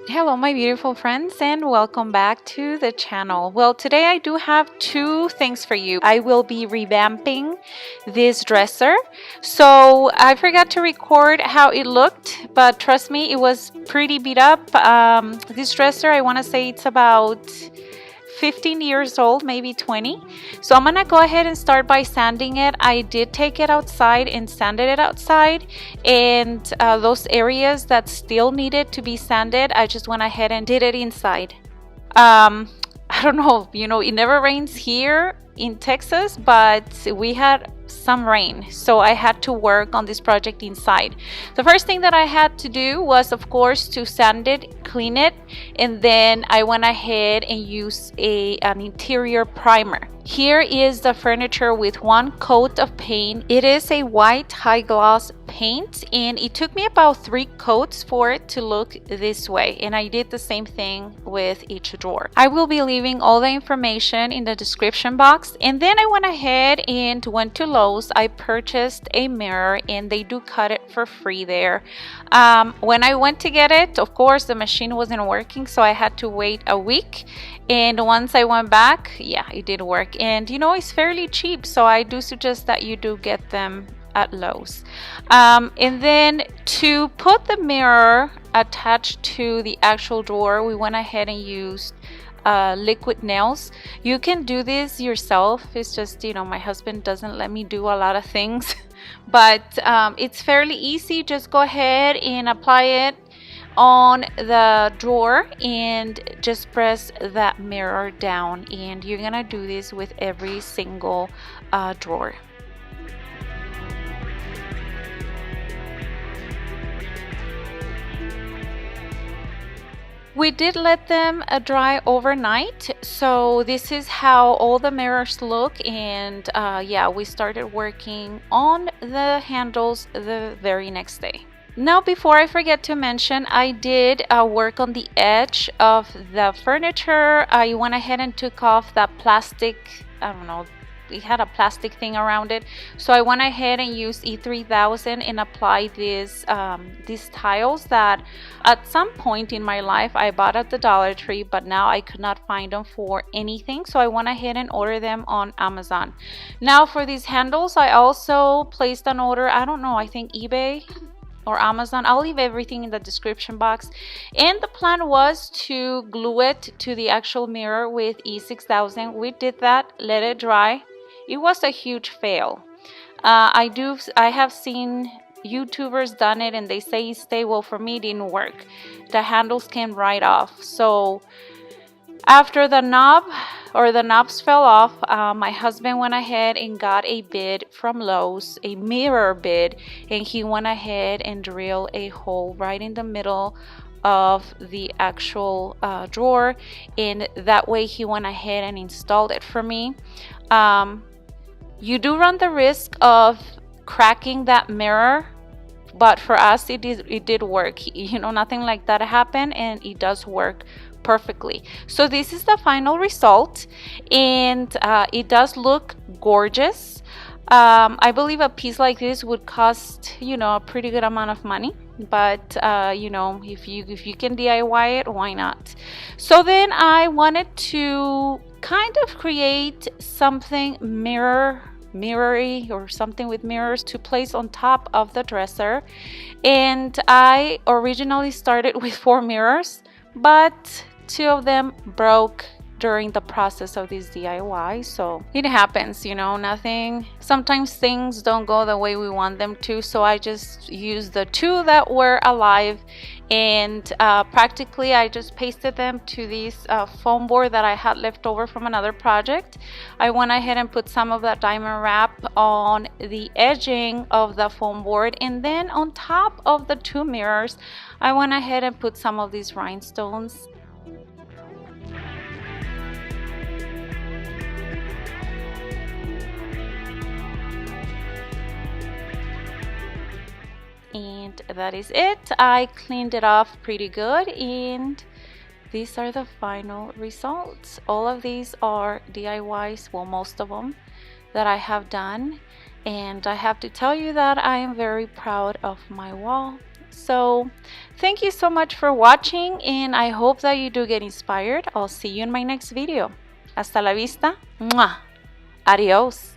Hello my beautiful friends and welcome back to the channel. Well, today I do have two things for you. I will be revamping this dresser. So I forgot to record how it looked, but trust me, it was pretty beat up. This dresser, I want to say it's about 15 years old, maybe 20. So I'm gonna go ahead and start by sanding it. I did take it outside and sanded it outside, and those areas that still needed to be sanded, I just went ahead and did it inside. I don't know, it never rains here in Texas, but we had some rain, so I had to work on this project inside. The first thing that I had to do was, of course, to sand it, clean it, and then I went ahead and used an interior primer. Here is the furniture with one coat of paint. It is a white high gloss paint, and it took me about 3 coats for it to look this way, and I did the same thing with each drawer. I will be leaving all the information in the description box. And then I went ahead and went to Lowe's. I purchased a mirror, and they do cut it for free there. When I went to get it, of course the machine wasn't working, so I had to wait a week. And once I went back, yeah, it did work. And it's fairly cheap, so I do suggest that you do get them at Lowe's. And then to put the mirror attached to the actual drawer, we went ahead and used liquid nails. You can do this yourself. It's just, my husband doesn't let me do a lot of things, but it's fairly easy. Just go ahead and apply it on the drawer and just press that mirror down, and you're gonna do this with every single drawer. We did let them dry overnight, so this is how all the mirrors look. And yeah, we started working on the handles the very next day. Now, before I forget to mention, I did work on the edge of the furniture. I went ahead and took off that plastic, I don't know, it had a plastic thing around it. So I went ahead and used E3000 and applied these tiles that at some point in my life I bought at the Dollar Tree, but now I could not find them for anything. So I went ahead and ordered them on Amazon. Now for these handles, I also placed an order, I don't know, I think eBay or Amazon. I'll leave everything in the description box. And the plan was to glue it to the actual mirror with E6000. We did that, let it dry. It was a huge fail. I have seen YouTubers done it and they say it stayed. Well, for me it didn't work. The handles came right off. So after the knobs fell off, my husband went ahead and got a bid from Lowe's, a mirror bid, and he went ahead and drilled a hole right in the middle of the actual drawer, and that way he went ahead and installed it for me. You do run the risk of cracking that mirror, but for us it did work. Nothing like that happened, and it does work perfectly. So this is the final result, and it does look gorgeous. I believe a piece like this would cost a pretty good amount of money, but if you can DIY it, why not? So then I wanted to kind of create something mirrory or something with mirrors to place on top of the dresser, and I originally started with 4 mirrors, but 2 of them broke during the process of this DIY. So it happens, sometimes things don't go the way we want them to. So I just used the 2 that were alive, and practically I just pasted them to this foam board that I had left over from another project. I went ahead and put some of that diamond wrap on the edging of the foam board, and then on top of the 2 mirrors I went ahead and put some of these rhinestones. And that is it. I cleaned it off pretty good, and these are the final results. All of these are DIYs, well, most of them that I have done, and I have to tell you that I am very proud of my wall. So thank you so much for watching, and I hope that you do get inspired. I'll see you in my next video. Hasta la vista. Mwah. Adios.